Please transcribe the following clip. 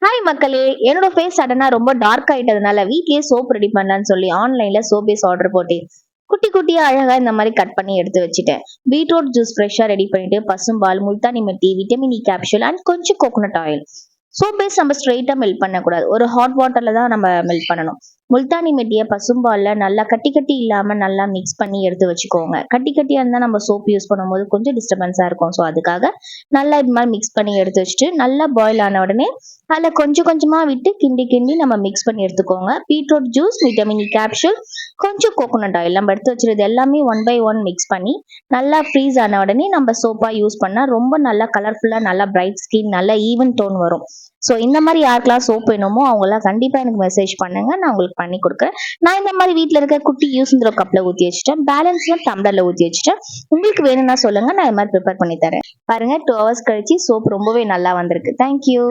Hi மக்களே, என்னோட face சடனா ரொம்ப டார்க் ஆயிட்டதுனால வீட்லயே சோப் ரெடி பண்ணலாம்னு சொல்லி ஆன்லைன்ல சோப் பேஸ் ஆர்டர் போட்டேன். குட்டி குட்டியா அழகா இந்த மாதிரி கட் பண்ணி எடுத்து வச்சுட்டேன். பீட்ரூட் ஜூஸ் ஃப்ரெஷ்ஷா ரெடி பண்ணிட்டு பசும்பால், முல்தானி மெட்டி, விட்டமின் இ கேப்சூல் அண்ட் கொஞ்சம் கோகோனட் ஆயில். சோப் பேஸ் நம்ம ஸ்ட்ரெயிட்டா மெல்ட் பண்ணக்கூடாது. ஒரு ஹாட் வாட்டர்ல தான் நம்ம மெல்ட் பண்ணணும். முல்தானி மெட்டியை பசும்பால்ல நல்லா கட்டி கட்டி இல்லாம நல்லா மிக்ஸ் பண்ணி எடுத்து வச்சுக்கோங்க. கட்டி கட்டியா இருந்தா நம்ம சோப் யூஸ் பண்ணும்போது கொஞ்சம் டிஸ்டர்பன்ஸா இருக்கும். ஸோ அதுக்காக நல்லா இது மாதிரி மிக்ஸ் பண்ணி எடுத்து வச்சுட்டு நல்லா பாயில் ஆன உடனே அதில் கொஞ்சம் கொஞ்சமா விட்டு கிண்டி கிண்டி நம்ம மிக்ஸ் பண்ணி எடுத்துக்கோங்க. Beetroot juice, vitamin E capsule, கொஞ்சம் கோகோனட் ஆயில் நம்ம எடுத்து வச்சிருது எல்லாமே ஒன் பை ஒன் மிக்ஸ் பண்ணி நல்லா ஃப்ரீஸ் ஆன உடனே நம்ம சோப்பா யூஸ் பண்ணா ரொம்ப நல்லா கலர்ஃபுல்லா நல்லா பிரைட் ஸ்கின் நல்ல ஈவன் டோன் வரும். ஸோ இந்த மாதிரி யாருக்கெல்லாம் சோப் வேணுமோ அவங்களாம் கண்டிப்பா எனக்கு மெசேஜ் பண்ணுங்க, நான் உங்களுக்கு பண்ணி கொடுக்குறேன். நான் இந்த மாதிரி வீட்டில் இருக்க குட்டி யூஸ் கப்ல ஊற்றி வச்சுட்டேன், பேலன்ஸ்ல டம்ளர்ல ஊற்றி வச்சுட்டேன். உங்களுக்கு வேணும்னா சொல்லுங்க, நான் இது மாதிரி ப்ரிப்பேர் பண்ணி தரேன். பாருங்க 2 hours கழிச்சு சோப் ரொம்பவே நல்லா வந்திருக்கு. தேங்க்யூ.